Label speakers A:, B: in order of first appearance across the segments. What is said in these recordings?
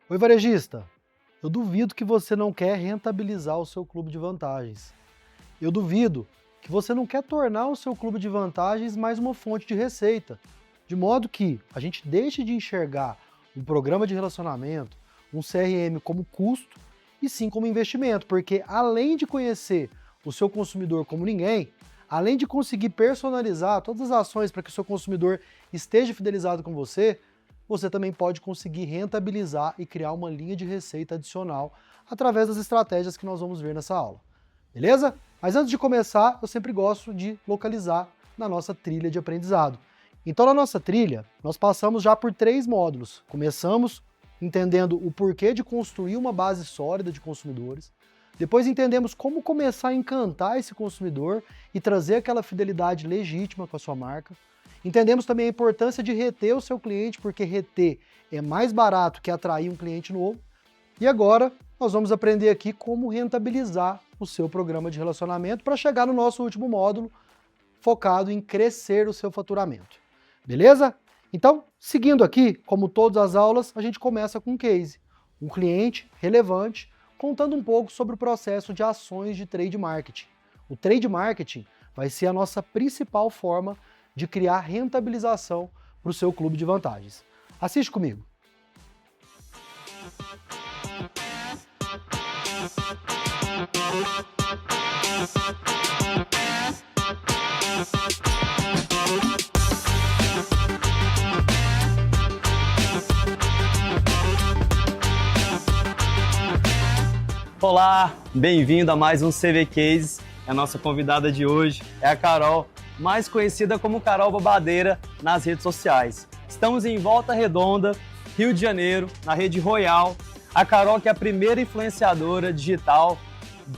A: Oi, varejista. Eu duvido que você não quer rentabilizar o seu clube de vantagens. Eu duvido que você não quer tornar o seu clube de vantagens mais uma fonte de receita, de modo que a gente deixe de enxergar um programa de relacionamento, um CRM como custo e sim como investimento, porque além de conhecer o seu consumidor como ninguém, além de conseguir personalizar todas as ações para que o seu consumidor esteja fidelizado com você, você também pode conseguir rentabilizar e criar uma linha de receita adicional através das estratégias que nós vamos ver nessa aula. Beleza? Mas antes de começar, eu sempre gosto de localizar na nossa trilha de aprendizado. Então, na nossa trilha, nós passamos já por 3 módulos. Começamos entendendo o porquê de construir uma base sólida de consumidores. Depois entendemos como começar a encantar esse consumidor e trazer aquela fidelidade legítima com a sua marca. Entendemos também a importância de reter o seu cliente, porque reter é mais barato que atrair um cliente novo. E agora nós vamos aprender aqui como rentabilizar o seu programa de relacionamento para chegar no nosso último módulo, focado em crescer o seu faturamento. Beleza? Então, seguindo aqui, como todas as aulas, a gente começa com um case. Um cliente relevante, contando um pouco sobre o processo de ações de trade marketing. O trade marketing vai ser a nossa principal forma de criar rentabilização para o seu clube de vantagens. Assiste comigo.
B: Olá, bem-vindo a mais um CV Case. A nossa convidada de hoje é a Carol, mais conhecida como Carol Babadeira nas redes sociais. Estamos em Volta Redonda, Rio de Janeiro, na rede Royal. A Carol que é a primeira influenciadora digital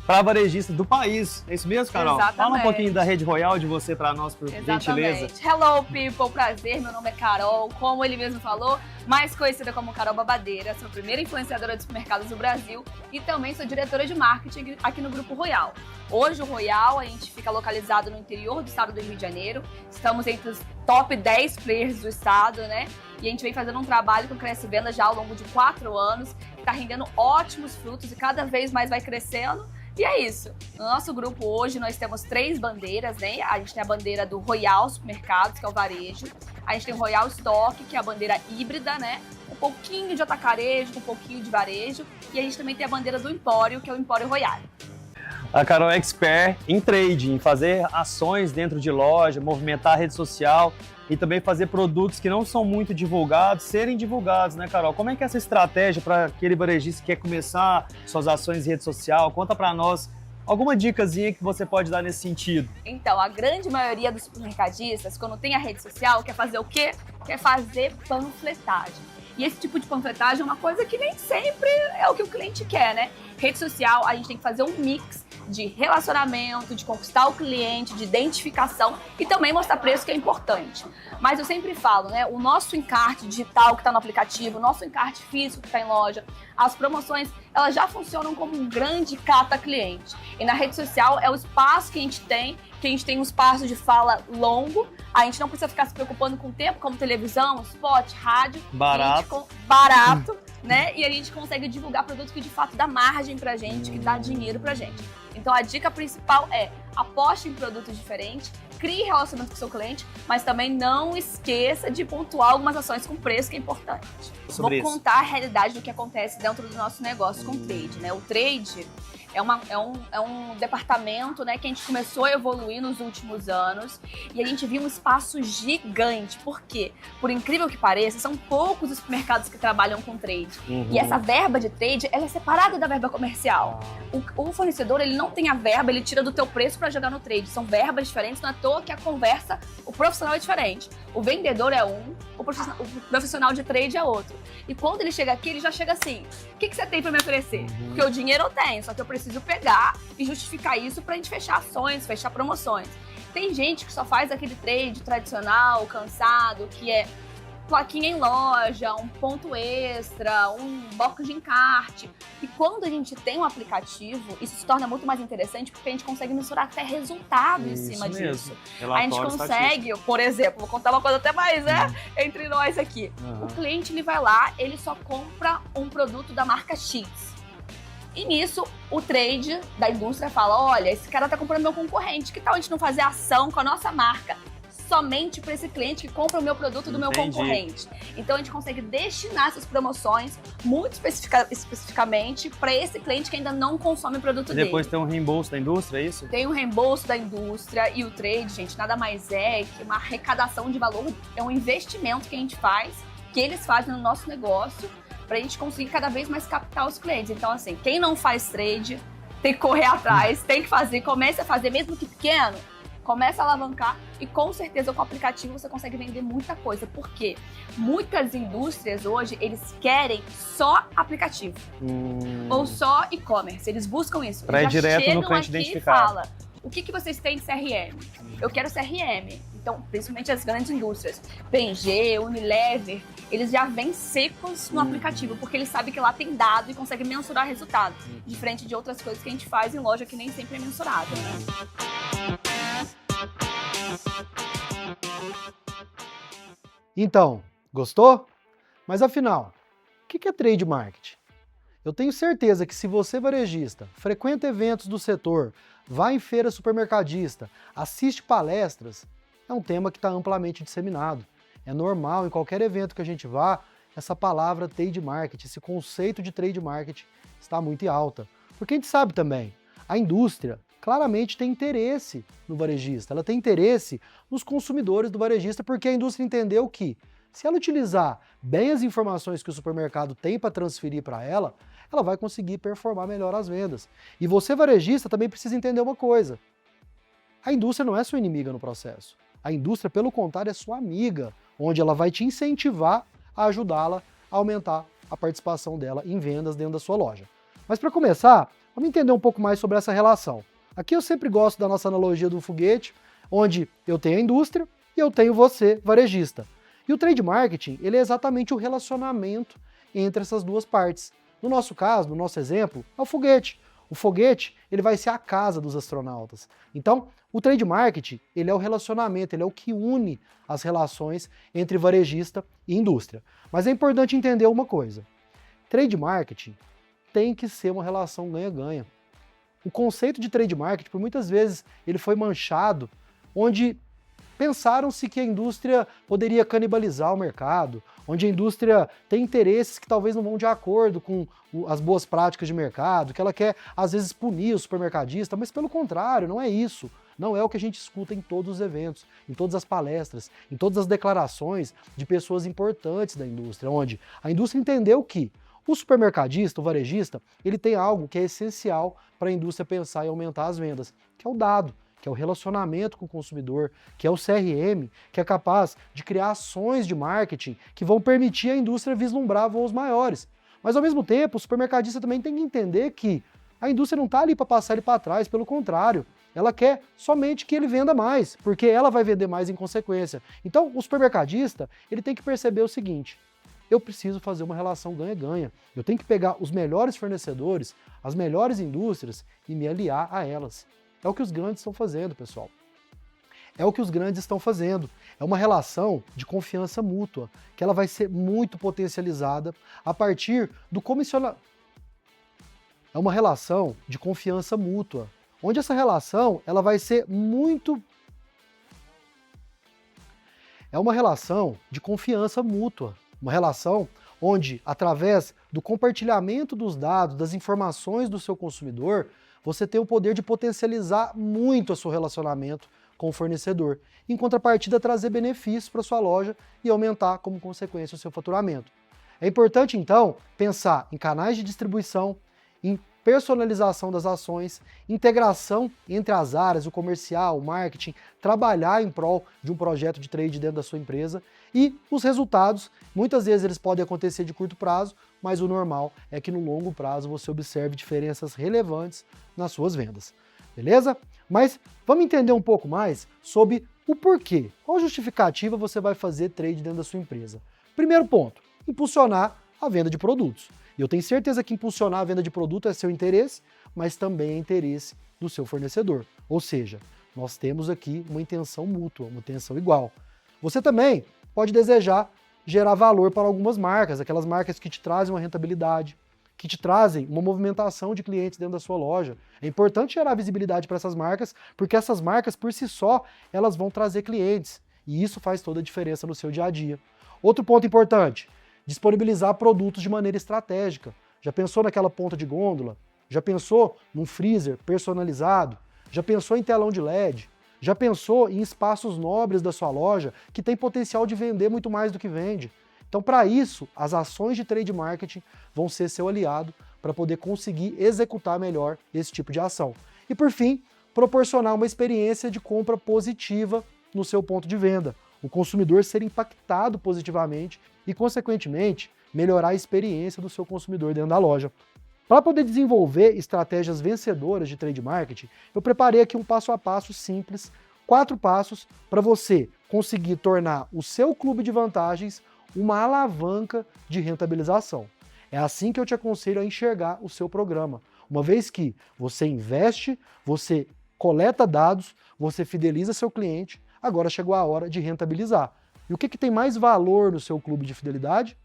B: para varejista do país. É isso mesmo, Carol?
C: Exatamente.
B: Fala um pouquinho da rede Royal, de você para nós, por gentileza.
C: Hello, people. Prazer, meu nome é Carol. Como ele mesmo falou, mais conhecida como Carol Babadeira. Sou a primeira influenciadora de supermercados do Brasil e também sou diretora de marketing aqui no Grupo Royal. Hoje o Royal, a gente fica localizado no interior do estado do Rio de Janeiro. Estamos entre os top 10 players do estado, né? E a gente vem fazendo um trabalho com Cresce Vendas já ao longo de 4 anos, que está rendendo ótimos frutos e cada vez mais vai crescendo. E é isso. No nosso grupo hoje nós temos 3 bandeiras, né? A gente tem a bandeira do Royal Supermercados, que é o varejo. A gente tem o Royal Stock, que é a bandeira híbrida, né? Um pouquinho de atacarejo, um pouquinho de varejo. E a gente também tem a bandeira do Empório, que é o Empório Royal.
B: A Carol é expert em trade, em fazer ações dentro de loja, movimentar a rede social e também fazer produtos que não são muito divulgados, serem divulgados, né, Carol? Como é que é essa estratégia para aquele varejista que quer começar suas ações em rede social? Conta para nós alguma dicasinha que você pode dar nesse sentido.
C: Então, a grande maioria dos supermercadistas, quando tem a rede social, quer fazer o quê? Quer fazer panfletagem. E esse tipo de panfletagem é uma coisa que nem sempre é o que o cliente quer, né? Rede social, a gente tem que fazer um mix de relacionamento, de conquistar o cliente, de identificação e também mostrar preço, que é importante. Mas eu sempre falo, né? O nosso encarte digital que está no aplicativo, o nosso encarte físico que está em loja, as promoções, elas já funcionam como um grande cata-cliente. E na rede social é o espaço que a gente tem um espaço de fala longo, a gente não precisa ficar se preocupando com o tempo, como televisão, spot, rádio.
B: Barato.
C: Barato, né? E a gente consegue divulgar produtos que de fato dá margem pra gente, que dá dinheiro pra gente. Então a dica principal é aposte em produtos diferentes, crie relacionamento com o seu cliente, mas também não esqueça de pontuar algumas ações com preço, que é importante. Vou contar a realidade do que acontece dentro do nosso negócio com o trade, né? O trade é um departamento, né, que a gente começou a evoluir nos últimos anos e a gente viu um espaço gigante. Por quê? Por incrível que pareça, são poucos os supermercados que trabalham com trade. E essa verba de trade, ela é separada da verba comercial. O fornecedor, ele não tem a verba, ele tira do teu preço para jogar no trade. São verbas diferentes, não é à toa que a conversa, o profissional é diferente. O vendedor é um, o profissional de trade é outro. E quando ele chega aqui, ele já chega assim: o que você tem para me oferecer? Porque o dinheiro eu tenho, só que eu preciso pegar e justificar isso pra gente fechar ações, fechar promoções. Tem gente que só faz aquele trade tradicional, cansado, que é plaquinha em loja, um ponto extra, um bloco de encarte. E quando a gente tem um aplicativo, isso se torna muito mais interessante porque a gente consegue mensurar até resultado em cima disso. A gente consegue, por exemplo, vou contar uma coisa até mais, entre nós aqui. O cliente, ele vai lá, ele só compra um produto da marca X. E nisso, o trade da indústria fala, olha, esse cara tá comprando meu concorrente, que tal a gente não fazer ação com a nossa marca? Somente para esse cliente que compra o meu produto do meu concorrente. Então a gente consegue destinar essas promoções muito especificamente para esse cliente que ainda não consome o produto dele.
B: E depois tem um reembolso da indústria, é isso?
C: Tem um reembolso da indústria e o trade, gente, nada mais é que uma arrecadação de valor, é um investimento que a gente faz, que eles fazem no nosso negócio, para a gente conseguir cada vez mais captar os clientes. Então, assim, quem não faz trade tem que correr atrás, tem que fazer, comece a fazer, mesmo que pequeno, começa a alavancar e com certeza com o aplicativo você consegue vender muita coisa. Porque muitas indústrias hoje, eles querem só aplicativo ou só e-commerce. Eles buscam isso.
B: Para ir direto no cliente identificado.
C: Fala, o que vocês têm de CRM? Eu quero CRM. Então, principalmente as grandes indústrias, P&G, Unilever, eles já vêm secos no aplicativo, porque eles sabem que lá tem dado e conseguem mensurar resultado. Diferente de outras coisas que a gente faz em loja que nem sempre é mensurado, né?
A: Então, gostou? Mas afinal, o que é trade marketing? Eu tenho certeza que se você, varejista, frequenta eventos do setor, vai em feira supermercadista, assiste palestras, é um tema que está amplamente disseminado. É normal, em qualquer evento que a gente vá, essa palavra trade marketing, esse conceito de trade marketing está muito em alta. Porque a gente sabe também, a indústria claramente tem interesse no varejista, ela tem interesse nos consumidores do varejista, porque a indústria entendeu que, se ela utilizar bem as informações que o supermercado tem para transferir para ela, ela vai conseguir performar melhor as vendas. E você, varejista, também precisa entender uma coisa. A indústria não é sua inimiga no processo. A indústria, pelo contrário, é sua amiga, onde ela vai te incentivar a ajudá-la a aumentar a participação dela em vendas dentro da sua loja. Mas para começar, vamos entender um pouco mais sobre essa relação. Aqui eu sempre gosto da nossa analogia do foguete, onde eu tenho a indústria e eu tenho você, varejista. E o trade marketing, ele é exatamente o relacionamento entre essas duas partes. No nosso caso, no nosso exemplo, é o foguete. O foguete, ele vai ser a casa dos astronautas. Então, o trade marketing, ele é o relacionamento, ele é o que une as relações entre varejista e indústria. Mas é importante entender uma coisa. Trade marketing tem que ser uma relação ganha-ganha. O conceito de trade marketing, por muitas vezes, ele foi manchado, onde pensaram-se que a indústria poderia canibalizar o mercado, onde a indústria tem interesses que talvez não vão de acordo com as boas práticas de mercado, que ela quer, às vezes, punir o supermercadista, mas pelo contrário, não é isso. Não é o que a gente escuta em todos os eventos, em todas as palestras, em todas as declarações de pessoas importantes da indústria, onde a indústria entendeu que o supermercadista, o varejista, ele tem algo que é essencial para a indústria pensar em aumentar as vendas, que é o dado, que é o relacionamento com o consumidor, que é o CRM, que é capaz de criar ações de marketing que vão permitir à indústria vislumbrar voos maiores. Mas, ao mesmo tempo, o supermercadista também tem que entender que a indústria não está ali para passar ele para trás, pelo contrário, ela quer somente que ele venda mais, porque ela vai vender mais em consequência. Então, o supermercadista, ele tem que perceber o seguinte: eu preciso fazer uma relação ganha-ganha. Eu tenho que pegar os melhores fornecedores, as melhores indústrias e me aliar a elas. É o que os grandes estão fazendo, pessoal. É o que os grandes estão fazendo. É uma relação de confiança mútua, que ela vai ser muito potencializada a partir do comissionamento. É uma relação de confiança mútua, onde essa relação ela vai ser muito... É uma relação de confiança mútua. Uma relação onde, através do compartilhamento dos dados, das informações do seu consumidor, você tem o poder de potencializar muito o seu relacionamento com o fornecedor. Em contrapartida, trazer benefícios para sua loja e aumentar, como consequência, o seu faturamento. É importante, então, pensar em canais de distribuição, em personalização das ações, integração entre as áreas, o comercial, o marketing, trabalhar em prol de um projeto de trade dentro da sua empresa e os resultados, muitas vezes eles podem acontecer de curto prazo, mas o normal é que no longo prazo você observe diferenças relevantes nas suas vendas, beleza? Mas vamos entender um pouco mais sobre O porquê? Qual justificativa você vai fazer trade dentro da sua empresa? Primeiro ponto, impulsionar a venda de produtos. E eu tenho certeza que impulsionar a venda de produto é seu interesse, mas também é interesse do seu fornecedor. Ou seja, nós temos aqui uma intenção mútua, uma intenção igual. Você também pode desejar gerar valor para algumas marcas, aquelas marcas que te trazem uma rentabilidade, que te trazem uma movimentação de clientes dentro da sua loja. É importante gerar visibilidade para essas marcas, porque essas marcas, por si só, elas vão trazer clientes. E isso faz toda a diferença no seu dia a dia. Outro ponto importante, disponibilizar produtos de maneira estratégica. Já pensou naquela ponta de gôndola? Já pensou num freezer personalizado? Já pensou em telão de LED? Já pensou em espaços nobres da sua loja que tem potencial de vender muito mais do que vende? Então, para isso, as ações de trade marketing vão ser seu aliado para poder conseguir executar melhor esse tipo de ação. E, por fim, proporcionar uma experiência de compra positiva no seu ponto de venda. O consumidor ser impactado positivamente e, consequentemente, melhorar a experiência do seu consumidor dentro da loja. Para poder desenvolver estratégias vencedoras de trade marketing, eu preparei aqui um passo a passo simples, 4 passos para você conseguir tornar o seu clube de vantagens uma alavanca de rentabilização. É assim que eu te aconselho a enxergar o seu programa. Uma vez que você investe, você coleta dados, você fideliza seu cliente, agora chegou a hora de rentabilizar. E o que tem mais valor no seu clube de fidelidade?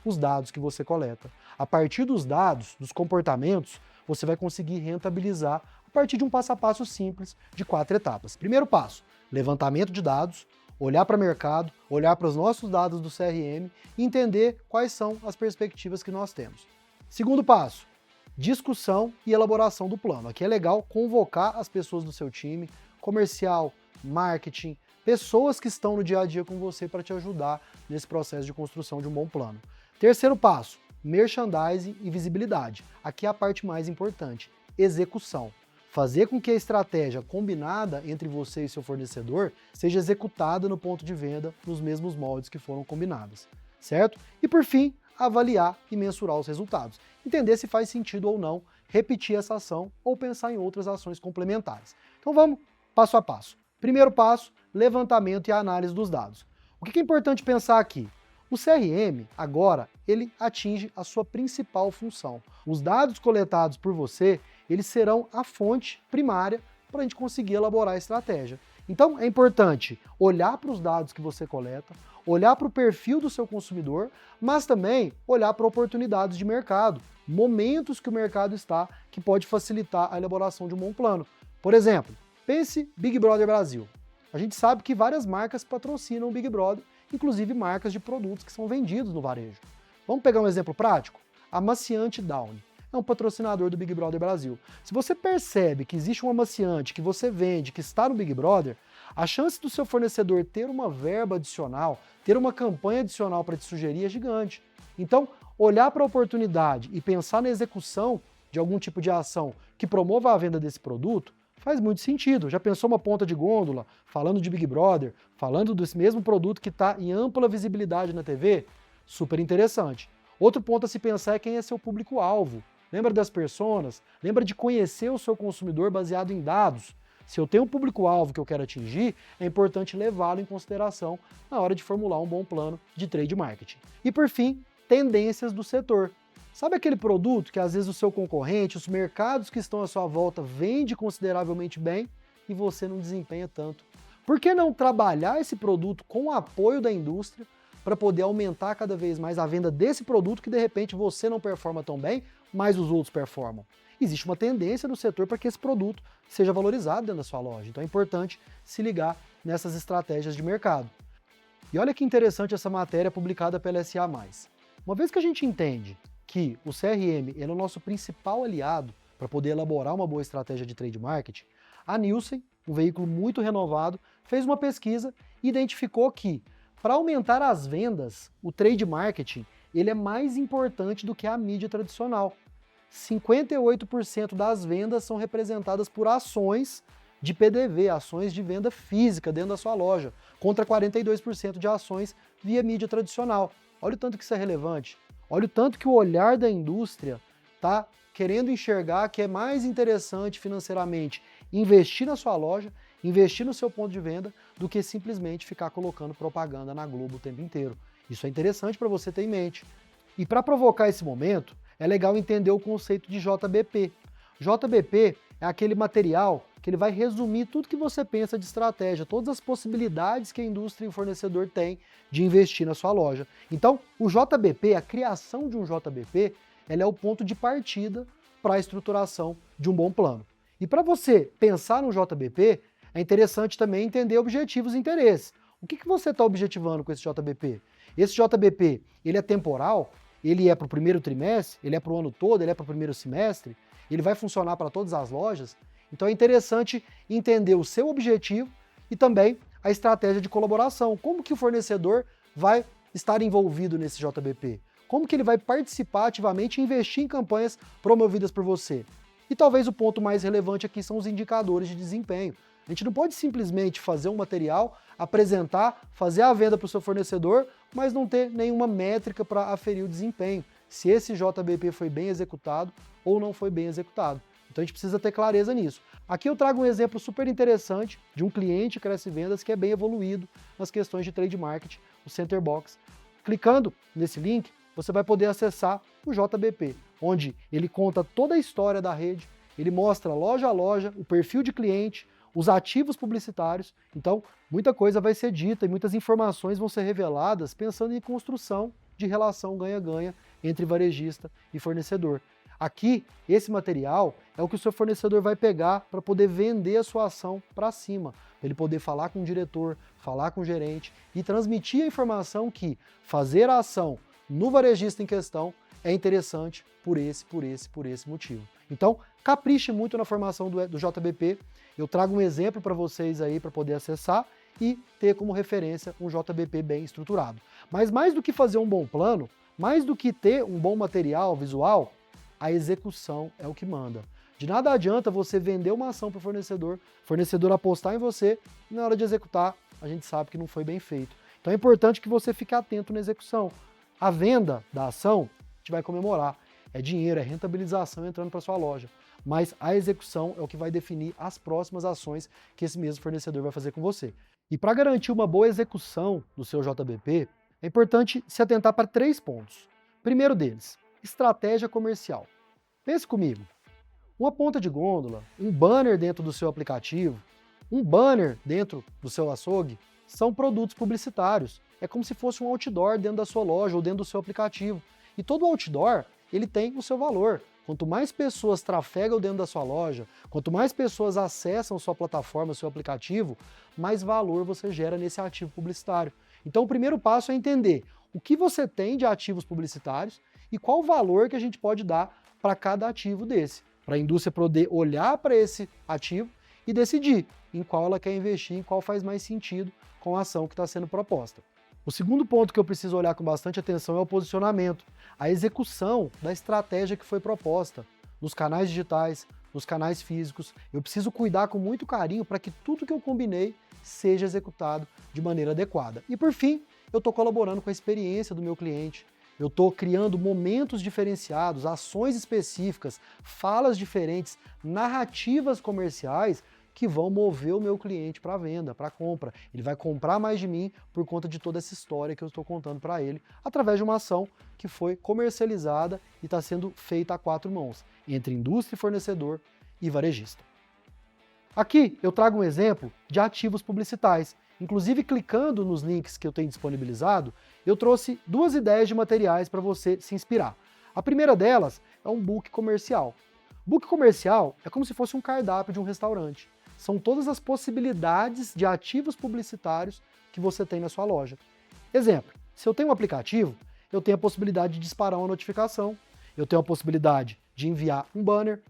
A: Os dados que você coleta. A partir dos dados, dos comportamentos, você vai conseguir rentabilizar a partir de um passo a passo simples de 4 etapas. Primeiro passo, levantamento de dados, olhar para o mercado, olhar para os nossos dados do CRM e entender quais são as perspectivas que nós temos. Segundo passo, discussão e elaboração do plano. Aqui é legal convocar as pessoas do seu time, comercial, marketing, pessoas que estão no dia a dia com você para te ajudar nesse processo de construção de um bom plano. Terceiro passo, merchandising e visibilidade. Aqui é a parte mais importante, execução. Fazer com que a estratégia combinada entre você e seu fornecedor seja executada no ponto de venda nos mesmos moldes que foram combinados, certo? E por fim, avaliar e mensurar os resultados. Entender se faz sentido ou não repetir essa ação ou pensar em outras ações complementares. Então vamos passo a passo. Primeiro passo, levantamento e análise dos dados. O que é importante pensar aqui? O CRM, agora, ele atinge a sua principal função. Os dados coletados por você, eles serão a fonte primária para a gente conseguir elaborar a estratégia. Então, é importante olhar para os dados que você coleta, olhar para o perfil do seu consumidor, mas também olhar para oportunidades de mercado, momentos que o mercado está, que pode facilitar a elaboração de um bom plano. Por exemplo, pense Big Brother Brasil. A gente sabe que várias marcas patrocinam o Big Brother, inclusive marcas de produtos que são vendidos no varejo. Vamos pegar um exemplo prático? Amaciante Downy é um patrocinador do Big Brother Brasil. Se você percebe que existe um amaciante que você vende, que está no Big Brother, a chance do seu fornecedor ter uma verba adicional, ter uma campanha adicional para te sugerir é gigante. Então, olhar para a oportunidade e pensar na execução de algum tipo de ação que promova a venda desse produto faz muito sentido. Já pensou uma ponta de gôndola, falando de Big Brother, falando desse mesmo produto que está em ampla visibilidade na TV? Super interessante. Outro ponto a se pensar é quem é seu público-alvo. Lembra das personas? Lembra de conhecer o seu consumidor baseado em dados? Se eu tenho um público-alvo que eu quero atingir, é importante levá-lo em consideração na hora de formular um bom plano de trade marketing. E por fim, tendências do setor. Sabe aquele produto que às vezes o seu concorrente, os mercados que estão à sua volta vende consideravelmente bem e você não desempenha tanto? Por que não trabalhar esse produto com o apoio da indústria para poder aumentar cada vez mais a venda desse produto que de repente você não performa tão bem, mas os outros performam? Existe uma tendência no setor para que esse produto seja valorizado dentro da sua loja, então é importante se ligar nessas estratégias de mercado. E olha que interessante essa matéria publicada pela SA+. Uma vez que a gente entende que o CRM é o nosso principal aliado para poder elaborar uma boa estratégia de trade marketing, a Nielsen, um veículo muito renovado, fez uma pesquisa e identificou que, para aumentar as vendas, o trade marketing ele é mais importante do que a mídia tradicional. 58% das vendas são representadas por ações de PDV, ações de venda física dentro da sua loja, contra 42% de ações via mídia tradicional. Olha o tanto que isso é relevante. Olha o tanto que o olhar da indústria está querendo enxergar que é mais interessante financeiramente investir na sua loja investir no seu ponto de venda do que simplesmente ficar colocando propaganda na Globo o tempo inteiro. Isso é interessante para você ter em mente. E para provocar esse momento, é legal entender o conceito de JBP. JBP é aquele material que ele vai resumir tudo que você pensa de estratégia, todas as possibilidades que a indústria e o fornecedor têm de investir na sua loja. Então, o JBP, a criação de um JBP, ela é o ponto de partida para a estruturação de um bom plano. E para você pensar no JBP, é interessante também entender objetivos e interesses. O que você está objetivando com esse JBP? Esse JBP, ele é temporal? Ele é para o primeiro trimestre? Ele é para o ano todo? Ele é para o primeiro semestre? Ele vai funcionar para todas as lojas? Então é interessante entender o seu objetivo e também a estratégia de colaboração. Como que o fornecedor vai estar envolvido nesse JBP? Como que ele vai participar ativamente e investir em campanhas promovidas por você? E talvez o ponto mais relevante aqui são os indicadores de desempenho. A gente não pode simplesmente fazer um material, apresentar, fazer a venda para o seu fornecedor, mas não ter nenhuma métrica para aferir o desempenho, se esse JBP foi bem executado ou não foi bem executado. Então a gente precisa ter clareza nisso. Aqui eu trago um exemplo super interessante de um cliente Cresce Vendas que é bem evoluído nas questões de trade marketing, o Centerbox. Clicando nesse link, você vai poder acessar o JBP, onde ele conta toda a história da rede, ele mostra loja a loja, o perfil de cliente, os ativos publicitários. Então, muita coisa vai ser dita e muitas informações vão ser reveladas pensando em construção de relação ganha-ganha entre varejista e fornecedor. Aqui, esse material é o que o seu fornecedor vai pegar para poder vender a sua ação para cima, para ele poder falar com o diretor, falar com o gerente e transmitir a informação que fazer a ação no varejista em questão é interessante por esse motivo. Então, capriche muito na formação do JBP. Eu trago um exemplo para vocês aí para poder acessar e ter como referência um JBP bem estruturado. Mas mais do que fazer um bom plano, mais do que ter um bom material visual, a execução é o que manda. De nada adianta você vender uma ação para o fornecedor apostar em você e na hora de executar, a gente sabe que não foi bem feito. Então é importante que você fique atento na execução. A venda da ação, a gente vai comemorar. É dinheiro, é rentabilização entrando para sua loja. Mas a execução é o que vai definir as próximas ações que esse mesmo fornecedor vai fazer com você. E para garantir uma boa execução do seu JBP, é importante se atentar para 3 pontos. Primeiro deles, estratégia comercial. Pense comigo. Uma ponta de gôndola, um banner dentro do seu aplicativo, um banner dentro do seu açougue, são produtos publicitários. É como se fosse um outdoor dentro da sua loja ou dentro do seu aplicativo. E todo outdoor, ele tem o seu valor. Quanto mais pessoas trafegam dentro da sua loja, quanto mais pessoas acessam sua plataforma, seu aplicativo, mais valor você gera nesse ativo publicitário. Então o primeiro passo é entender o que você tem de ativos publicitários e qual o valor que a gente pode dar para cada ativo desse, para a indústria poder olhar para esse ativo e decidir em qual ela quer investir, em qual faz mais sentido com a ação que está sendo proposta. O segundo ponto que eu preciso olhar com bastante atenção é o posicionamento, a execução da estratégia que foi proposta nos canais digitais, nos canais físicos. Eu preciso cuidar com muito carinho para que tudo que eu combinei seja executado de maneira adequada. E por fim, eu estou colaborando com a experiência do meu cliente. Eu estou criando momentos diferenciados, ações específicas, falas diferentes, narrativas comerciais que vão mover o meu cliente para a venda, para a compra. Ele vai comprar mais de mim por conta de toda essa história que eu estou contando para ele, através de uma ação que foi comercializada e está sendo feita a 4 mãos, entre indústria, fornecedor e varejista. Aqui eu trago um exemplo de ativos publicitais. Inclusive, clicando nos links que eu tenho disponibilizado, eu trouxe 2 ideias de materiais para você se inspirar. A primeira delas é um book comercial. Book comercial é como se fosse um cardápio de um restaurante. São todas as possibilidades de ativos publicitários que você tem na sua loja. Exemplo, se eu tenho um aplicativo, eu tenho a possibilidade de disparar uma notificação, eu tenho a possibilidade de enviar um banner,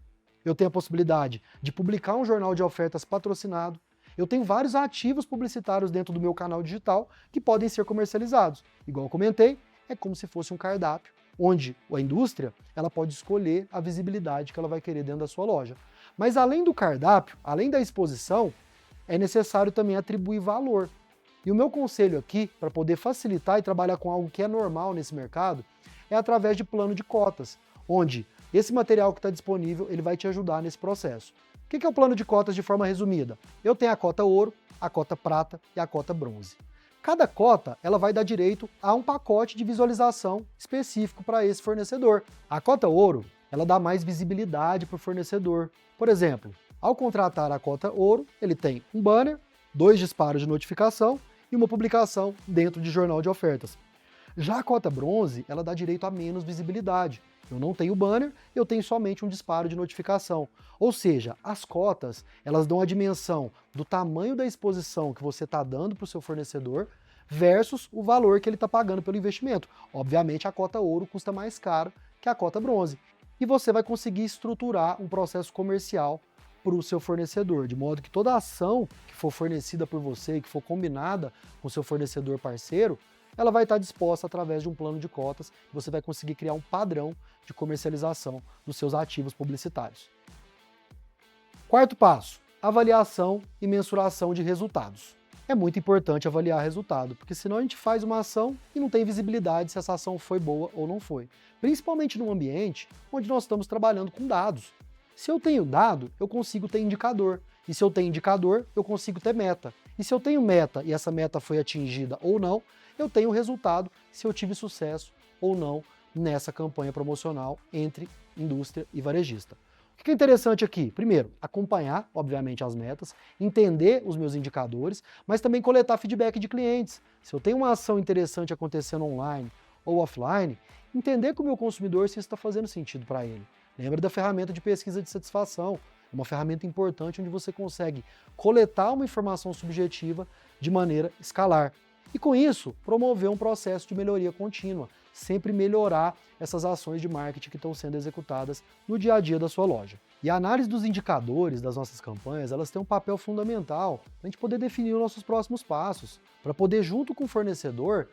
A: eu tenho a possibilidade de publicar um jornal de ofertas patrocinado, eu tenho vários ativos publicitários dentro do meu canal digital que podem ser comercializados. Igual eu comentei, é como se fosse um cardápio, onde a indústria ela pode escolher a visibilidade que ela vai querer dentro da sua loja. Mas além do cardápio, além da exposição, é necessário também atribuir valor. E o meu conselho aqui, para poder facilitar e trabalhar com algo que é normal nesse mercado, é através de plano de cotas, onde esse material que está disponível ele vai te ajudar nesse processo. O que é o plano de cotas de forma resumida? Eu tenho a cota ouro, a cota prata e a cota bronze. Cada cota ela vai dar direito a um pacote de visualização específico para esse fornecedor. A cota ouro ela dá mais visibilidade para o fornecedor. Por exemplo, ao contratar a cota ouro, ele tem um banner, 2 disparos de notificação e uma publicação dentro de jornal de ofertas. Já a cota bronze, ela dá direito a menos visibilidade. Eu não tenho banner, eu tenho somente um disparo de notificação. Ou seja, as cotas, elas dão a dimensão do tamanho da exposição que você está dando para o seu fornecedor versus o valor que ele está pagando pelo investimento. Obviamente, a cota ouro custa mais caro que a cota bronze. E você vai conseguir estruturar um processo comercial para o seu fornecedor, de modo que toda ação que for fornecida por você e que for combinada com o seu fornecedor parceiro, ela vai estar disposta através de um plano de cotas, e você vai conseguir criar um padrão de comercialização dos seus ativos publicitários. Quarto passo, avaliação e mensuração de resultados. É muito importante avaliar resultado, porque senão a gente faz uma ação e não tem visibilidade se essa ação foi boa ou não foi. Principalmente num ambiente onde nós estamos trabalhando com dados. Se eu tenho dado, eu consigo ter indicador. E se eu tenho indicador, eu consigo ter meta. E se eu tenho meta e essa meta foi atingida ou não, eu tenho resultado se eu tive sucesso ou não nessa campanha promocional entre indústria e varejista. O que é interessante aqui? Primeiro, acompanhar, obviamente, as metas, entender os meus indicadores, mas também coletar feedback de clientes. Se eu tenho uma ação interessante acontecendo online ou offline, entender com o meu consumidor se isso está fazendo sentido para ele. Lembra da ferramenta de pesquisa de satisfação, uma ferramenta importante onde você consegue coletar uma informação subjetiva de maneira escalar. E com isso, promover um processo de melhoria contínua, sempre melhorar essas ações de marketing que estão sendo executadas no dia a dia da sua loja. E a análise dos indicadores das nossas campanhas, elas têm um papel fundamental para a gente poder definir os nossos próximos passos, para poder, junto com o fornecedor,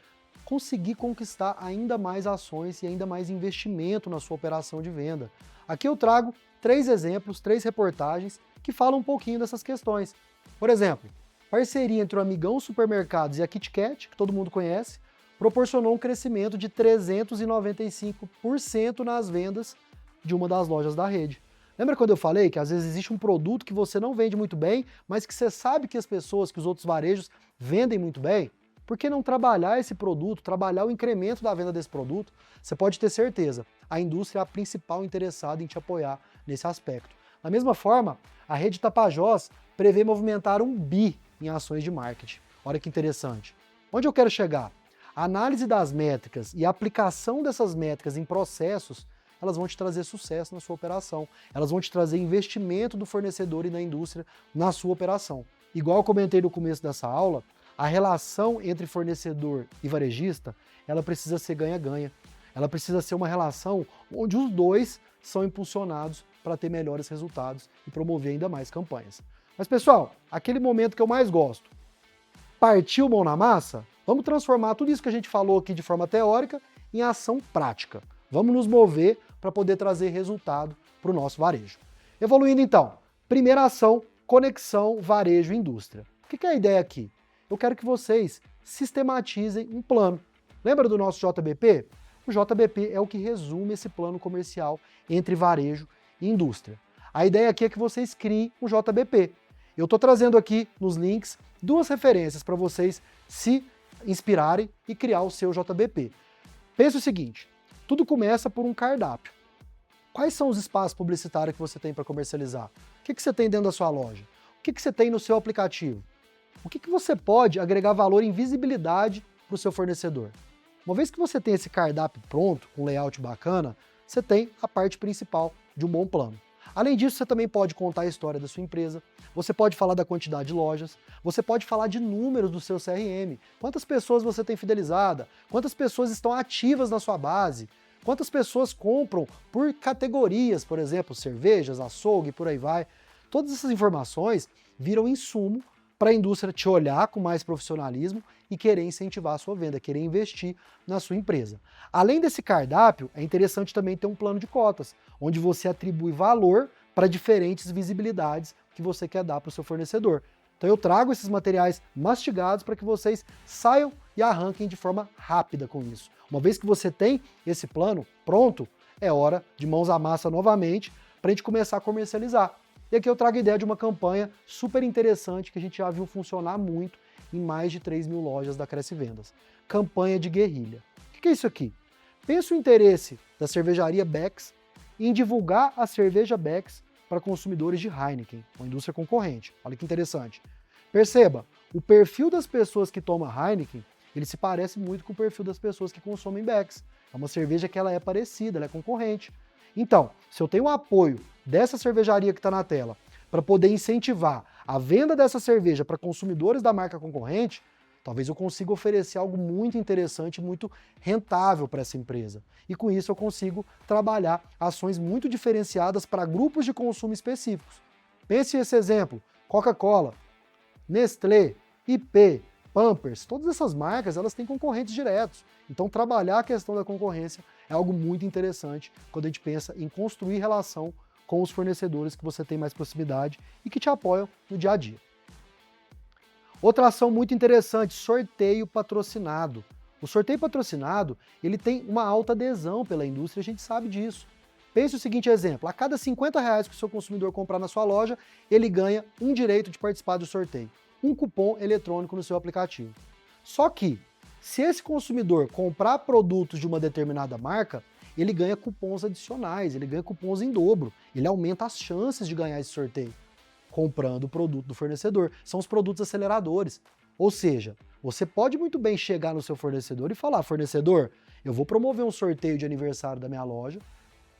A: conseguir conquistar ainda mais ações e ainda mais investimento na sua operação de venda. Aqui eu trago 3 exemplos, 3 reportagens que falam um pouquinho dessas questões. Por exemplo, parceria entre o Amigão Supermercados e a KitKat, que todo mundo conhece, proporcionou um crescimento de 395% nas vendas de uma das lojas da rede. Lembra quando eu falei que às vezes existe um produto que você não vende muito bem, mas que você sabe que as pessoas, que os outros varejos vendem muito bem? Por que não trabalhar esse produto, trabalhar o incremento da venda desse produto? Você pode ter certeza, a indústria é a principal interessada em te apoiar nesse aspecto. Da mesma forma, a rede Tapajós prevê movimentar 1 bi em ações de marketing. Olha que interessante. Onde eu quero chegar? A análise das métricas e a aplicação dessas métricas em processos, elas vão te trazer sucesso na sua operação. Elas vão te trazer investimento do fornecedor e da indústria na sua operação. Igual eu comentei no começo dessa aula, a relação entre fornecedor e varejista, ela precisa ser ganha-ganha. Ela precisa ser uma relação onde os dois são impulsionados para ter melhores resultados e promover ainda mais campanhas. Mas pessoal, aquele momento que eu mais gosto, partiu mão na massa? Vamos transformar tudo isso que a gente falou aqui de forma teórica em ação prática. Vamos nos mover para poder trazer resultado para o nosso varejo. Evoluindo então, primeira ação, conexão varejo-indústria. O que é a ideia aqui? Eu quero que vocês sistematizem um plano. Lembra do nosso JBP? O JBP é o que resume esse plano comercial entre varejo e indústria. A ideia aqui é que vocês criem um JBP. Eu estou trazendo aqui nos links 2 referências para vocês se inspirarem e criar o seu JBP. Pense o seguinte, tudo começa por um cardápio. Quais são os espaços publicitários que você tem para comercializar? O que você tem dentro da sua loja? O que você tem no seu aplicativo? O que você pode agregar valor em visibilidade para o seu fornecedor? Uma vez que você tem esse cardápio pronto, com um layout bacana, você tem a parte principal de um bom plano. Além disso, você também pode contar a história da sua empresa, você pode falar da quantidade de lojas, você pode falar de números do seu CRM, quantas pessoas você tem fidelizada, quantas pessoas estão ativas na sua base, quantas pessoas compram por categorias, por exemplo, cervejas, açougue, por aí vai. Todas essas informações viram insumo para a indústria te olhar com mais profissionalismo e querer incentivar a sua venda, querer investir na sua empresa. Além desse cardápio, é interessante também ter um plano de cotas, onde você atribui valor para diferentes visibilidades que você quer dar para o seu fornecedor. Então eu trago esses materiais mastigados para que vocês saiam e arranquem de forma rápida com isso. Uma vez que você tem esse plano pronto, é hora de mãos à massa novamente para a gente começar a comercializar. E aqui eu trago a ideia de uma campanha super interessante que a gente já viu funcionar muito em mais de 3 mil lojas da Cresce Vendas. Campanha de guerrilha. O que é isso aqui? Pensa o interesse da cervejaria Beck's em divulgar a cerveja Beck's para consumidores de Heineken, uma indústria concorrente. Olha que interessante. Perceba, o perfil das pessoas que tomam Heineken, ele se parece muito com o perfil das pessoas que consomem Beck's. É uma cerveja que ela é parecida, ela é concorrente. Então, se eu tenho o apoio dessa cervejaria que está na tela para poder incentivar a venda dessa cerveja para consumidores da marca concorrente, talvez eu consiga oferecer algo muito interessante, muito rentável para essa empresa. E com isso eu consigo trabalhar ações muito diferenciadas para grupos de consumo específicos. Pense esse exemplo, Coca-Cola, Nestlé, IP, Pampers, todas essas marcas elas têm concorrentes diretos. Então trabalhar a questão da concorrência é algo muito interessante quando a gente pensa em construir relação com os fornecedores que você tem mais proximidade e que te apoiam no dia a dia. Outra ação muito interessante, sorteio patrocinado. O sorteio patrocinado, ele tem uma alta adesão pela indústria, a gente sabe disso. Pense o seguinte exemplo, a cada R$50 que o seu consumidor comprar na sua loja, ele ganha um direito de participar do sorteio, um cupom eletrônico no seu aplicativo. Só que, se esse consumidor comprar produtos de uma determinada marca, ele ganha cupons adicionais, ele ganha cupons em dobro, ele aumenta as chances de ganhar esse sorteio comprando o produto do fornecedor. São os produtos aceleradores. Ou seja, você pode muito bem chegar no seu fornecedor e falar, fornecedor, eu vou promover um sorteio de aniversário da minha loja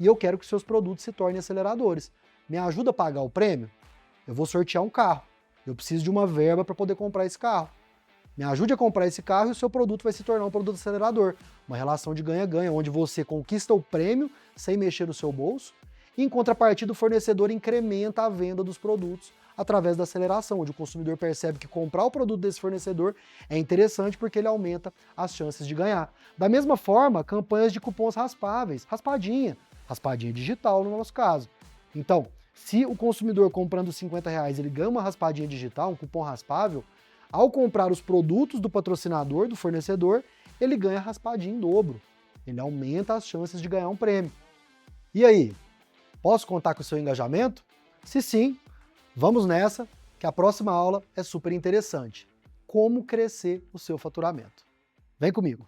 A: e eu quero que seus produtos se tornem aceleradores. Me ajuda a pagar o prêmio? Eu vou sortear um carro. Eu preciso de uma verba para poder comprar esse carro. Me ajude a comprar esse carro e o seu produto vai se tornar um produto acelerador. Uma relação de ganha-ganha, onde você conquista o prêmio sem mexer no seu bolso, e em contrapartida o fornecedor incrementa a venda dos produtos através da aceleração, onde o consumidor percebe que comprar o produto desse fornecedor é interessante porque ele aumenta as chances de ganhar. Da mesma forma, campanhas de cupons raspáveis, raspadinha digital no nosso caso. Então, se o consumidor comprando R$50 ele ganha uma raspadinha digital, um cupom raspável, ao comprar os produtos do patrocinador, do fornecedor, ele ganha raspadinha em dobro. Ele aumenta as chances de ganhar um prêmio. E aí, posso contar com o seu engajamento? Se sim, vamos nessa, que a próxima aula é super interessante. Como crescer o seu faturamento. Vem comigo!